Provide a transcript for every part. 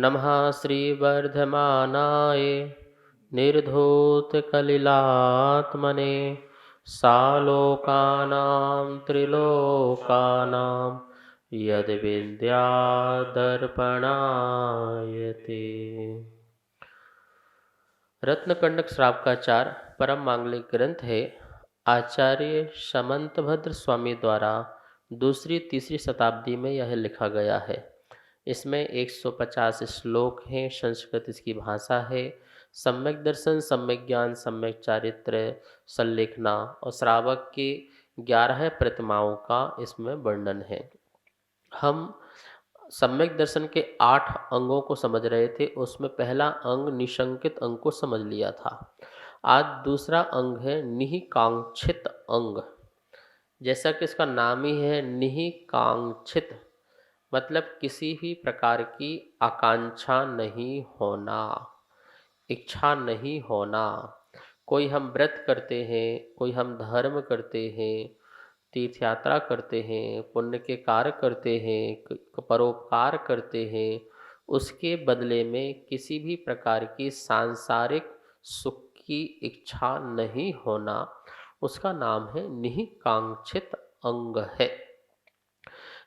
नमः श्रीवर्धमानाय निर्धूतकलिलात्मने सालोकानां त्रिलोकानां यद्विद्यादर्पणायते। रत्नकंडक श्रावकाचार परम मांगलिक ग्रंथ है। आचार्य समंतभद्र स्वामी द्वारा दूसरी तीसरी शताब्दी में यह लिखा गया है। इसमें 150 श्लोक हैं। संस्कृत इसकी भाषा है। सम्यक दर्शन, सम्यक ज्ञान, सम्यक चारित्र, संलेखना और श्रावक की 11 प्रतिमाओं का इसमें वर्णन है। हम सम्यक दर्शन के 8 अंगों को समझ रहे थे। उसमें पहला अंग निशंकित अंग को समझ लिया था। आज दूसरा अंग है निहिकांक्षित अंग। जैसा कि इसका नाम ही है निहिकांक्षित, मतलब किसी भी प्रकार की आकांक्षा नहीं होना, इच्छा नहीं होना। कोई हम व्रत करते हैं, कोई हम धर्म करते हैं, तीर्थ यात्रा करते हैं, पुण्य के कार्य करते हैं, परोपकार करते हैं, उसके बदले में किसी भी प्रकार की सांसारिक सुख की इच्छा नहीं होना, उसका नाम है निहिकांक्षित अंग है।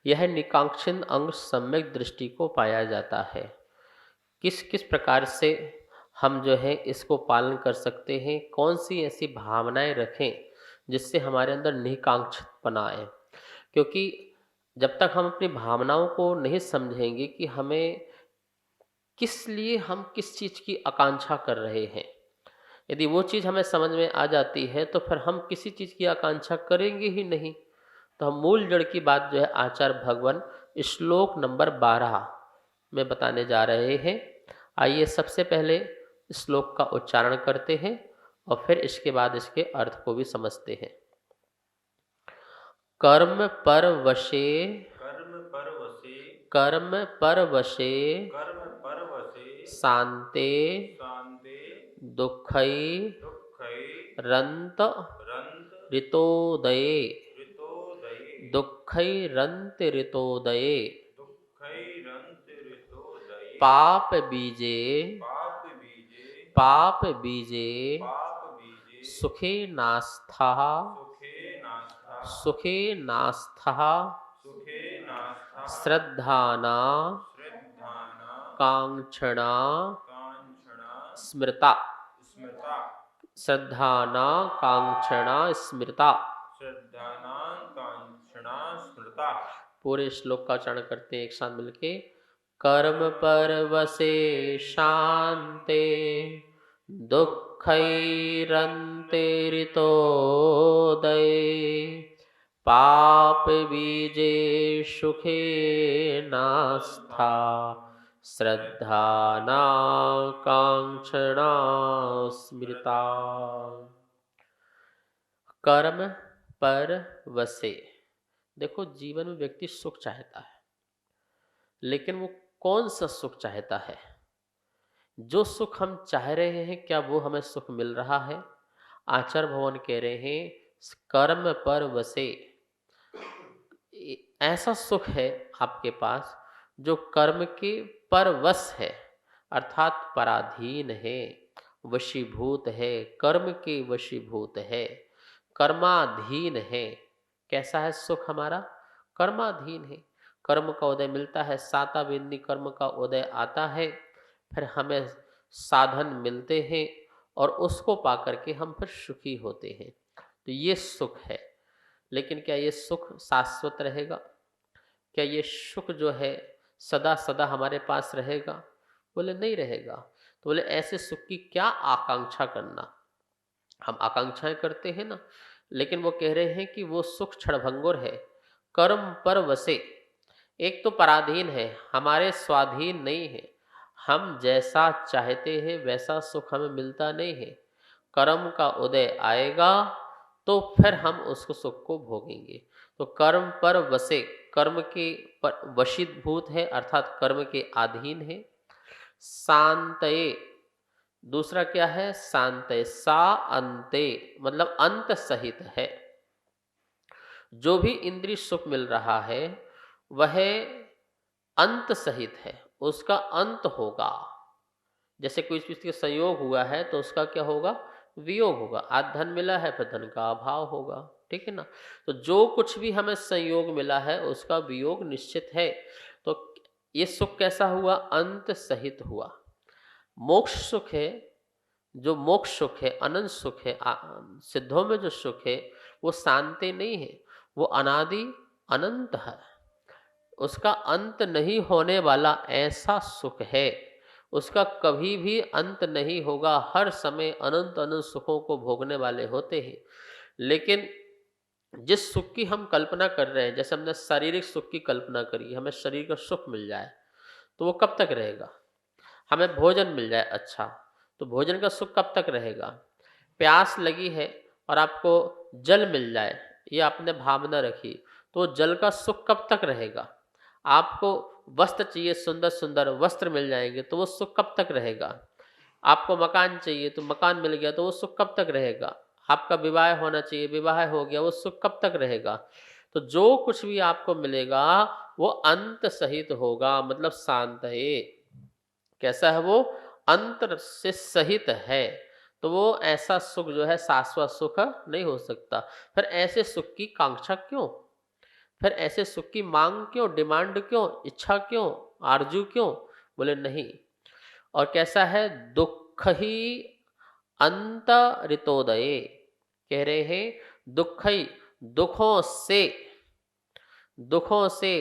यह निकांक्षित अंग सम्यक दृष्टि को पाया जाता है। किस किस प्रकार से हम जो है इसको पालन कर सकते हैं, कौन सी ऐसी भावनाएं रखें जिससे हमारे अंदर निकांक्षितपना आए। क्योंकि जब तक हम अपनी भावनाओं को नहीं समझेंगे कि हमें किस लिए हम किस चीज़ की आकांक्षा कर रहे हैं, यदि वो चीज़ हमें समझ में आ जाती है तो फिर हम किसी चीज़ की आकांक्षा करेंगे ही नहीं। तो हम मूल जड़ की बात जो है आचार्य भगवान श्लोक नंबर 12 में बताने जा रहे हैं। आइए सबसे पहले श्लोक का उच्चारण करते हैं और फिर इसके बाद इसके अर्थ को भी समझते हैं। कर्म पर वशे कर्म पर वशे शांते दुखई रंत ऋतोदये दुखैरंत ऋतोदये पाप बीजे सुखे नास्थः श्रद्धाना कांक्षणा स्मृता श्रद्धाना कांक्षणा स्मृता। पूरे श्लोक का उच्चारण करते हैं एक साथ मिलके। कर्म परवसे शांते दुःखैरन्ते ऋतोदये पाप बीजे सुखे नास्था श्रद्धाना कांक्षणा स्मृता। कर्म पर वसे। देखो, जीवन में व्यक्ति सुख चाहता है, लेकिन वो कौन सा सुख चाहता है? जो सुख हम चाह रहे हैं, क्या वो हमें सुख मिल रहा है? आचार्य भगवान कह रहे हैं कर्म पर वसे। ऐसा सुख है आपके पास जो कर्म के परवश है, अर्थात पराधीन है, वशीभूत है, कर्म के वशीभूत है, कर्माधीन है। कैसा है सुख हमारा? कर्माधीन है। कर्म का उदय मिलता है, साता बिंदी कर्म का उदय आता है, फिर हमें साधन मिलते हैं और उसको पाकर के हम फिर सुखी होते हैं। तो ये सुख है। लेकिन क्या ये सुख शाश्वत रहेगा? क्या ये सुख जो है सदा सदा हमारे पास रहेगा? बोले नहीं रहेगा। तो बोले ऐसे सुख की क्या आकांक्षा करना। हम आकांक्षाएं करते हैं ना, लेकिन वो कह रहे हैं कि वो सुख क्षणभंगुर है, कर्म पर वसे। एक तो पराधीन है, हमारे स्वाधीन नहीं है। हम जैसा चाहते हैं वैसा सुख हमें मिलता नहीं है। कर्म का उदय आएगा तो फिर हम उसको सुख को भोगेंगे। तो कर्म पर वसे, कर्म के पर वशीभूत है, अर्थात कर्म के अधीन है। शांतये, दूसरा क्या है? शांतये, सा अंते, मतलब अंत सहित है। जो भी इंद्रिय सुख मिल रहा है वह अंत सहित है, उसका अंत होगा। जैसे कोई चीज़ के संयोग हुआ है तो उसका क्या होगा? वियोग होगा। आज धन मिला है फिर धन का अभाव होगा, ठीक है ना? तो जो कुछ भी हमें संयोग मिला है उसका वियोग निश्चित है। तो ये सुख कैसा हुआ? अंत सहित हुआ। मोक्ष सुख है, जो मोक्ष सुख है, अनंत सुख है, सिद्धों में जो सुख है वो शांति नहीं है, वो अनादि अनंत है। उसका अंत नहीं होने वाला ऐसा सुख है, उसका कभी भी अंत नहीं होगा। हर समय अनंत अनंत सुखों को भोगने वाले होते हैं। लेकिन जिस सुख की हम कल्पना कर रहे हैं, जैसे हमने शारीरिक सुख की कल्पना करी, हमें शरीर का सुख मिल जाए तो वो कब तक रहेगा? हमें भोजन मिल जाए अच्छा, तो भोजन का सुख कब तक रहेगा? प्यास लगी है और आपको जल मिल जाए, ये आपने भावना रखी, तो जल का सुख कब तक रहेगा? आपको वस्त्र चाहिए, सुंदर सुंदर वस्त्र मिल जाएंगे तो वो सुख कब तक रहेगा? आपको मकान चाहिए तो मकान मिल गया तो वो सुख कब तक रहेगा? आपका विवाह होना चाहिए, विवाह हो गया, वो सुख कब तक रहेगा? तो जो कुछ भी आपको मिलेगा वो अंत सहित होगा, मतलब शांत है। कैसा है वो? अंतर से सहित है। तो वो ऐसा सुख जो है शाश्वत सुख नहीं हो सकता। फिर ऐसे सुख की कांक्षा क्यों? फिर ऐसे सुख की मांग क्यों, डिमांड क्यों, इच्छा क्यों, आरजू क्यों? बोले नहीं। और कैसा है? दुख ही अंत रितोदये, कह रहे हैं दुख ही, दुखों से, दुखों से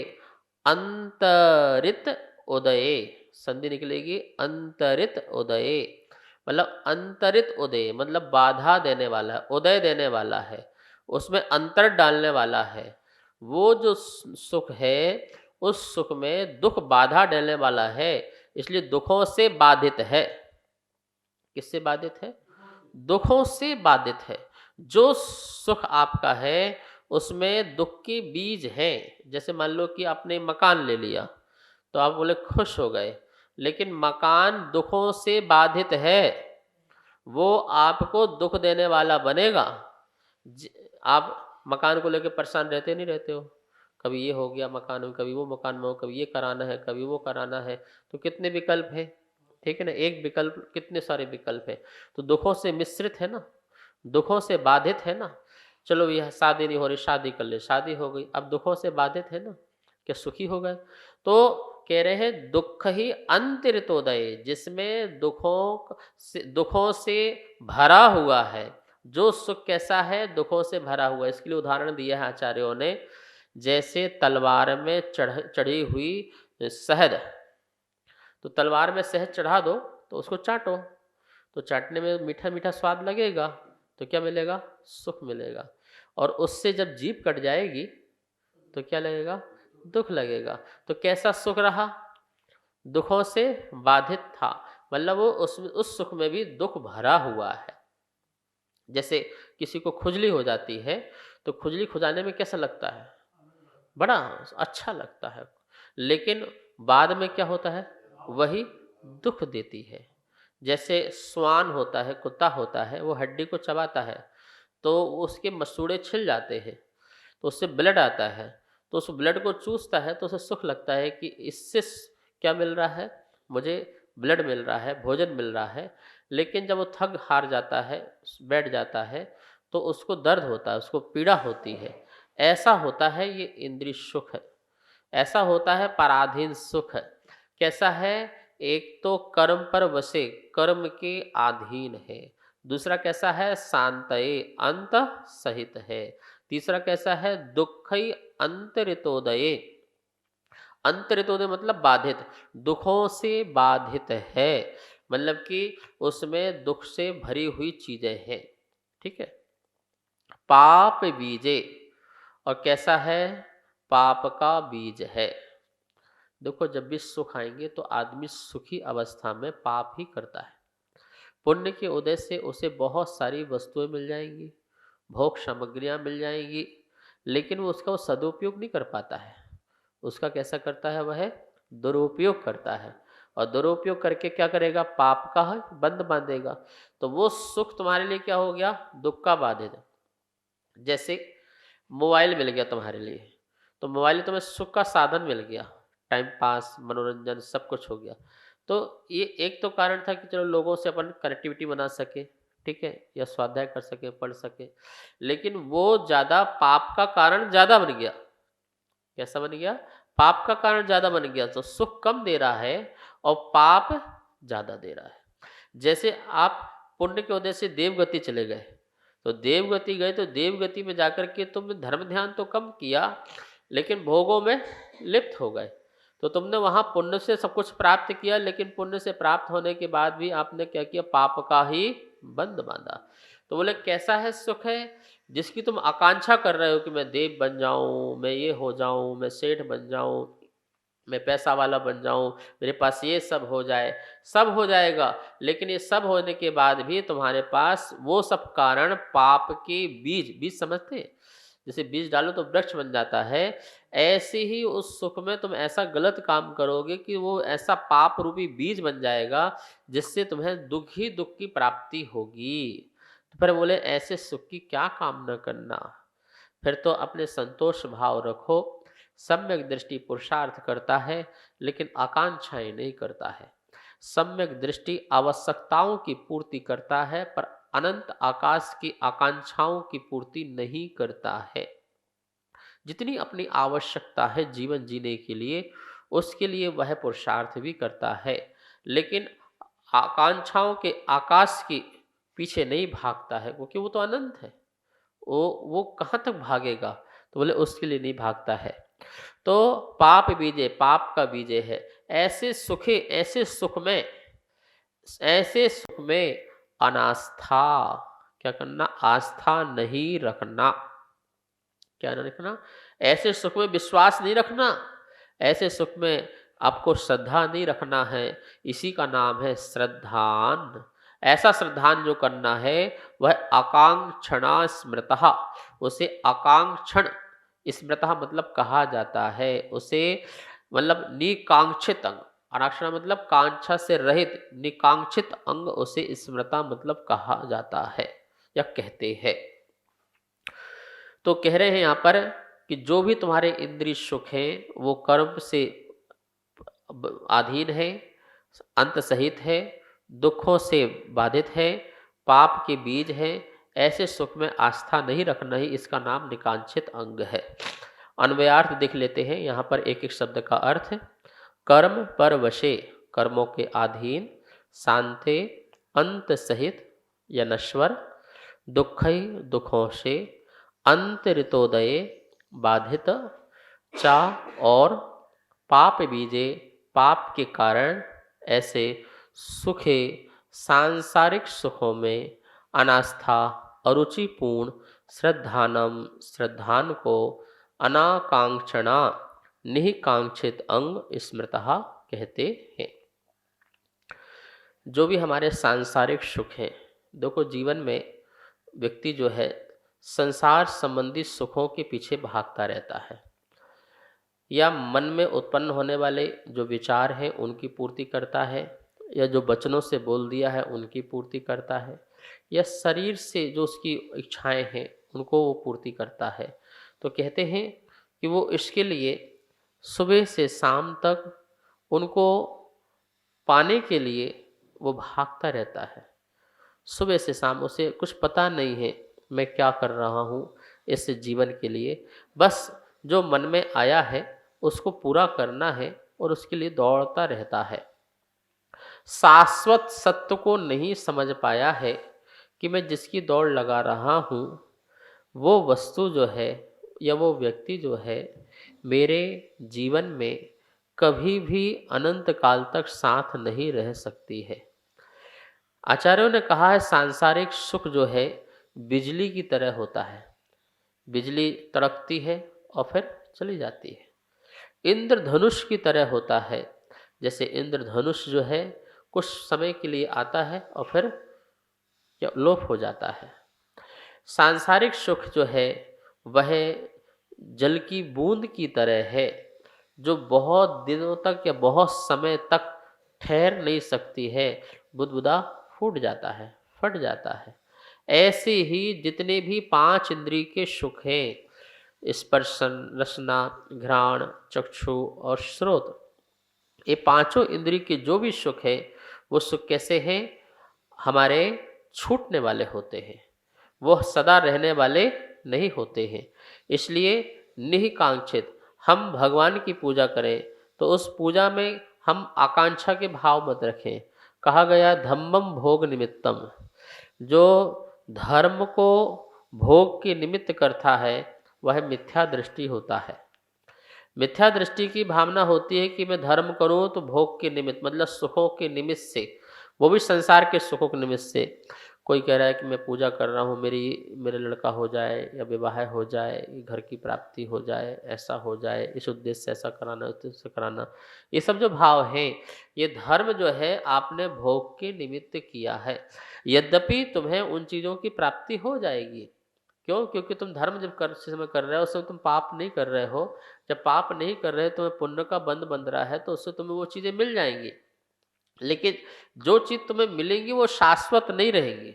अंतरित उदय, संधि निकलेगी अंतरित उदय, मतलब अंतरित उदय मतलब बाधा देने वाला है, उदय देने वाला है, उसमें अंतर डालने वाला है। वो जो सुख है उस सुख में दुख बाधा डालने वाला है, इसलिए दुखों से बाधित है। किससे बाधित है? दुखों से बाधित है। जो सुख आपका है उसमें दुख के बीज हैं। जैसे मान लो कि आपने मकान ले लिया तो आप बोले खुश हो गए, लेकिन मकान दुखों से बाधित है, वो आपको दुख देने वाला बनेगा। आप मकान को लेकर परेशान रहते नहीं रहते हो? कभी ये हो गया मकान में, कभी वो मकान में हो, कभी ये कराना है, कभी वो कराना है, तो कितने विकल्प है, ठीक है ना? एक विकल्प, कितने सारे विकल्प है। तो दुखों से मिश्रित है ना, दुखों से बाधित है ना। चलो यह शादी नहीं हो रही, शादी कर ले, शादी हो गई, अब दुखों से बाधित है ना, क्या सुखी हो गए? तो कह रहे हैं दुख ही अंतरितोदय, जिसमें दुखों से भरा हुआ है। जो सुख कैसा है? दुखों से भरा हुआ है। इसके लिए उदाहरण दिया है आचार्यों ने, जैसे तलवार में चढ़ी हुई शहद, तो तलवार में शहद चढ़ा दो तो उसको चाटो, तो चाटने में मीठा मीठा स्वाद लगेगा, तो क्या मिलेगा? सुख मिलेगा। और उससे जब जीभ कट जाएगी तो क्या लगेगा? दुख लगेगा। तो कैसा सुख रहा? दुखों से बाधित था, मतलब वो उस सुख में भी दुख भरा हुआ है। जैसे किसी को खुजली हो जाती है तो खुजली खुजाने में कैसा लगता है? बड़ा अच्छा लगता है, लेकिन बाद में क्या होता है? वही दुख देती है। जैसे श्वान होता है, कुत्ता होता है, वो हड्डी को चबाता है तो उसके मसूड़े छिल जाते हैं, तो उससे ब्लड आता है, तो उस ब्लड को चूसता है तो उसे सुख लगता है कि इससे क्या मिल रहा है? मुझे ब्लड मिल रहा है, भोजन मिल रहा है। लेकिन जब वो थक हार जाता है, बैठ जाता है, तो उसको दर्द होता है, उसको पीड़ा होती है। ऐसा होता है ये इंद्रिय सुख है, ऐसा होता है पराधीन सुख। कैसा है? एक तो कर्म पर वसे, कर्म के अधीन है। दूसरा कैसा है? शांतये, अंत सहित है। तीसरा कैसा है? दुखई अंतरितोदये, अंतरितोदय मतलब बाधित, दुखों से बाधित है, मतलब कि उसमें दुख से भरी हुई चीजें हैं, ठीक है। पाप बीजे, और कैसा है? पाप का बीज है। देखो जब भी सुख आएंगे तो आदमी सुखी अवस्था में पाप ही करता है। पुण्य के उदय से उसे बहुत सारी वस्तुएं मिल जाएंगी, भोग सामग्रियां मिल जाएंगी, लेकिन वो उसका वो सदुपयोग नहीं कर पाता है। उसका कैसा करता है? वह दुरुपयोग करता है, और दुरुपयोग करके क्या करेगा? पाप का बंध बांधेगा। तो वो सुख तुम्हारे लिए क्या हो गया? दुख का बाधित। जैसे मोबाइल मिल गया तुम्हारे लिए, तो मोबाइल तुम्हें सुख का साधन मिल गया, टाइम पास, मनोरंजन सब कुछ हो गया। तो ये एक तो कारण था कि चलो लोगों से अपन कनेक्टिविटी बना सके, ठीक है? या स्वाध्याय कर सके, पढ़ सके। लेकिन वो ज़्यादा पाप का कारण ज़्यादा बन गया। कैसा बन गया? पाप का कारण ज़्यादा बन गया, तो सुख कम दे रहा है और पाप ज़्यादा दे रहा है। जैसे आप पुण्य की वजह से देवगति चले गए, तो देवगति गए तो देवगति में जाकर के तुमने धर्म ध्यान तो कम किया, लेकिन भोगों में लिप्त हो गए। तो तुमने वहाँ पुण्य से सब कुछ प्राप्त किया, लेकिन पुण्य से प्राप्त होने के बाद भी आपने क्या किया? पाप का ही बंध बांधा। तो बोले कैसा है सुख है? जिसकी तुम आकांक्षा कर रहे हो कि मैं देव बन जाऊं, मैं ये हो जाऊं, मैं सेठ बन जाऊं, मैं पैसा वाला बन जाऊं, मेरे पास ये सब हो जाए। सब हो जाएगा, लेकिन ये सब होने के बाद भी तुम्हारे पास वो सब कारण पाप के बीज, बीज समझते हैं? जैसे बीज डालो तो वृक्ष बन जाता है, ऐसे ही उस सुख में तुम ऐसा गलत काम करोगे कि वो ऐसा पाप रूपी बीज बन जाएगा, जिससे तुम्हें दुख ही दुख की प्राप्ति होगी। तो फिर बोले ऐसे सुख की क्या कामना करना, फिर तो अपने संतोष भाव रखो। सम्यक दृष्टि पुरुषार्थ करता है, लेकिन आकांक्षाएं नहीं करता है। सम्यक दृष्टि आवश्यकताओं की पूर्ति करता है, पर अनंत आकाश की आकांक्षाओं की पूर्ति नहीं करता है। जितनी अपनी आवश्यकता है जीवन जीने के लिए, उसके लिए वह पुरुषार्थ भी करता है, लेकिन आकांक्षाओं के आकाश के पीछे नहीं भागता है, क्योंकि वो तो अनंत है। वो कहाँ तक भागेगा? तो बोले उसके लिए नहीं भागता है। तो पाप बीजे, पाप का बीजे है। ऐसे सुखे, ऐसे सुख में अनास्था, क्या करना? आस्था नहीं रखना। क्या नहीं रखना? ऐसे सुख में विश्वास नहीं रखना, ऐसे सुख में आपको श्रद्धा नहीं रखना है। इसी का नाम है श्रद्धान। ऐसा श्रद्धान जो करना है वह आकांक्षणा स्मृतः, उसे आकांक्षण स्मृतः मतलब कहा जाता है, उसे मतलब निकांक्षित अंग, अनाक्षणा मतलब कांक्षा से रहित, निकांक्षित अंग उसे स्मृता मतलब कहा जाता है या कहते हैं। तो कह रहे हैं यहाँ पर कि जो भी तुम्हारे इंद्रिय सुख हैं वो कर्म से अधीन है, अंत सहित है, दुखों से बाधित है, पाप के बीज है। ऐसे सुख में आस्था नहीं रखना ही इसका नाम निकांक्षित अंग है। अन्वयार्थ देख लेते हैं यहाँ पर एक एक शब्द का अर्थ। कर्म पर वशे, कर्मों के अधीन, शांते अंत सहित या नश्वर, दुखई दुखों से, अंत ऋतोदये बाधित, चा और पाप बीजे, पाप के कारण, ऐसे सुखे सांसारिक सुखों में अनास्था अरुचिपूर्ण श्रद्धानम, श्रद्धान को अनाकांक्षणा निकांक्षित अंग स्मृतः कहते हैं। जो भी हमारे सांसारिक सुख हैं, देखो जीवन में व्यक्ति जो है संसार संबंधी सुखों के पीछे भागता रहता है, या मन में उत्पन्न होने वाले जो विचार हैं उनकी पूर्ति करता है, या जो वचनों से बोल दिया है उनकी पूर्ति करता है, या शरीर से जो उसकी इच्छाएं हैं उनको वो पूर्ति करता है। तो कहते हैं कि वो इसके लिए सुबह से शाम तक उनको पाने के लिए वो भागता रहता है। सुबह से शाम उसे कुछ पता नहीं है मैं क्या कर रहा हूँ इस जीवन के लिए, बस जो मन में आया है उसको पूरा करना है और उसके लिए दौड़ता रहता है। शाश्वत सत्य को नहीं समझ पाया है कि मैं जिसकी दौड़ लगा रहा हूँ वो वस्तु जो है या वो व्यक्ति जो है मेरे जीवन में कभी भी अनंत काल तक साथ नहीं रह सकती है। आचार्यों ने कहा है सांसारिक सुख जो है बिजली की तरह होता है, बिजली तड़कती है और फिर चली जाती है। इंद्रधनुष की तरह होता है, जैसे इंद्रधनुष जो है कुछ समय के लिए आता है और फिर लोप हो जाता है। सांसारिक सुख जो है वह जल की बूंद की तरह है, जो बहुत दिनों तक या बहुत समय तक ठहर नहीं सकती है, बुदबुदा फूट जाता है, फट जाता है। ऐसे ही जितने भी पांच इंद्रिय के सुख हैं, स्पर्शन, रसना, घ्राण, चक्षु और श्रोत, ये पांचों इंद्रिय के जो भी सुख है वो सुख कैसे हैं? हमारे छूटने वाले होते हैं, वो सदा रहने वाले नहीं होते हैं। इसलिए निहिकांक्षित हम भगवान की पूजा करें तो उस पूजा में हम आकांक्षा के भाव मत रखें। कहा गया धम्मम भोग निमित्तम, जो धर्म को भोग के निमित्त करता है वह मिथ्या दृष्टि होता है। मिथ्या दृष्टि की भावना होती है कि मैं धर्म करूं तो भोग के निमित्त, मतलब सुखों के निमित्त से, वो भी संसार के सुखों के निमित्त से। कोई कह रहा है कि मैं पूजा कर रहा हूँ, मेरे लड़का हो जाए या विवाह हो जाए, घर की प्राप्ति हो जाए, ऐसा हो जाए, इस उद्देश्य से ऐसा कराना, उस उद्देश्य से कराना। ये सब जो भाव हैं, ये धर्म जो है आपने भोग के निमित्त किया है। यद्यपि तुम्हें उन चीज़ों की प्राप्ति हो जाएगी। क्यों? क्योंकि तुम धर्म जब कर समय कर रहे हो उस समय तुम पाप नहीं कर रहे हो। जब पाप नहीं कर रहे, तुम्हें पुण्य का बंध बंध रहा है, तो उससे तुम्हें वो चीज़ें मिल जाएंगी। लेकिन जो चीज़ तुम्हें मिलेंगी वो शाश्वत नहीं रहेंगी।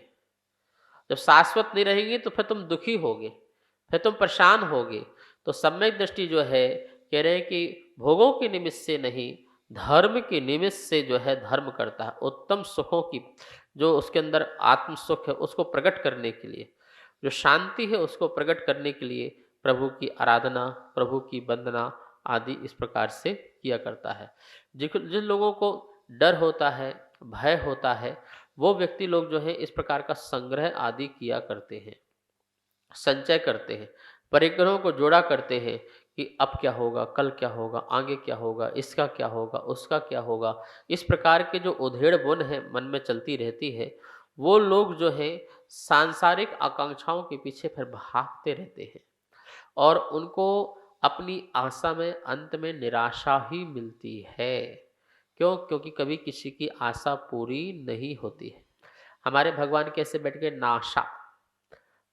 जब शाश्वत नहीं रहेंगी तो फिर तुम दुखी होगे, फिर तुम परेशान होगे। तो सम्यक दृष्टि जो है, कह रहे हैं कि भोगों के निमित्त से नहीं, धर्म के निमित्त से जो है धर्म करता है। उत्तम सुखों की, जो उसके अंदर आत्म सुख है उसको प्रकट करने के लिए, जो शांति है उसको प्रकट करने के लिए प्रभु की आराधना, प्रभु की वंदना आदि इस प्रकार से किया करता है। जिन लोगों को डर होता है, भय होता है, वो व्यक्ति लोग जो है इस प्रकार का संग्रह आदि किया करते हैं, संचय करते हैं, परिग्रहों को जोड़ा करते हैं कि अब क्या होगा, कल क्या होगा, आगे क्या होगा, इसका क्या होगा, उसका क्या होगा। इस प्रकार के जो उधेड़ बुन है मन में चलती रहती है, वो लोग जो है सांसारिक आकांक्षाओं के पीछे फिर भागते रहते हैं और उनको अपनी आशा में अंत में निराशा ही मिलती है। क्यों? क्योंकि कभी किसी की आशा पूरी नहीं होती है। हमारे भगवान कैसे बैठ गए? नाशा।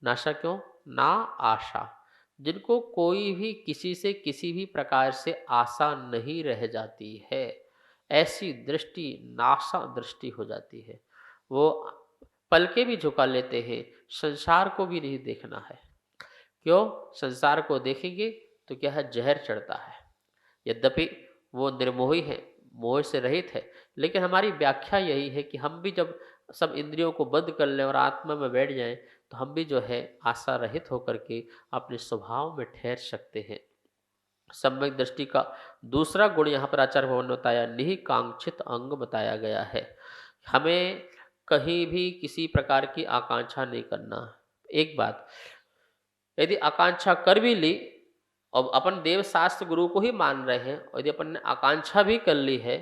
नाशा क्यों? ना आशा। जिनको कोई भी किसी से किसी भी प्रकार से आशा नहीं रह जाती है, ऐसी दृष्टि नाशा दृष्टि हो जाती है। वो पलके भी झुका लेते हैं, संसार को भी नहीं देखना है। क्यों? संसार को देखेंगे तो क्या है, जहर चढ़ता है। यद्यपि वो निर्मोही है, मोह से रहित है, लेकिन हमारी व्याख्या यही है कि हम भी जब सब इंद्रियों को बंद कर लें और आत्मा में बैठ जाएं, तो हम भी जो है आशा रहित होकर के अपने स्वभाव में ठहर सकते हैं। सम्यक दृष्टि का दूसरा गुण यहाँ पर आचार्य भगवान ने बताया, निहिकांक्षित अंग बताया गया है। हमें कहीं भी किसी प्रकार की आकांक्षा नहीं करना। एक बात, यदि आकांक्षा कर भी ली और अपन देव शास्त्र गुरु को ही मान रहे हैं, और यदि अपन ने आकांक्षा भी कर ली है,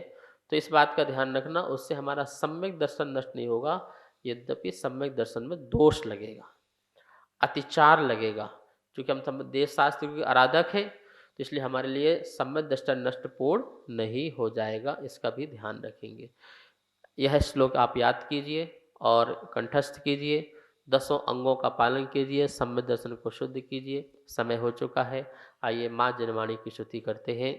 तो इस बात का ध्यान रखना, उससे हमारा सम्यक दर्शन नष्ट नहीं होगा। यद्यपि सम्यक दर्शन में दोष लगेगा, अतिचार लगेगा। क्योंकि हम देव शास्त्र के आराधक हैं, तो इसलिए हमारे लिए सम्यक दर्शन नष्ट पूर्ण नहीं हो जाएगा, इसका भी ध्यान रखेंगे। यह श्लोक आप याद कीजिए और कंठस्थ कीजिए। 10 अंगों का पालन कीजिए, सम्यक दर्शन को शुद्ध कीजिए। समय हो चुका है, आइए माँ जनवाणी की स्तुति करते हैं।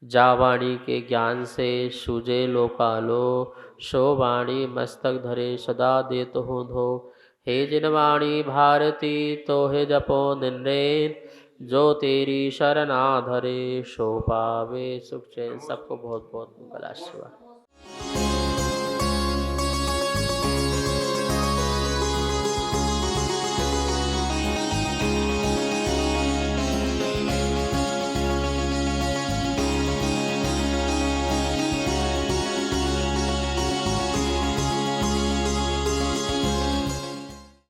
जावाणी के ज्ञान से सूझे लोकालो, सो वाणी मस्तक धरे सदा देत हूँ धो। हे जिनवाणी भारती तो हे जपो निन्रेन, जो तेरी शरणा धरे सो पावे सुख चैन। सबको बहुत बहुत मंगल आशीर्वाद।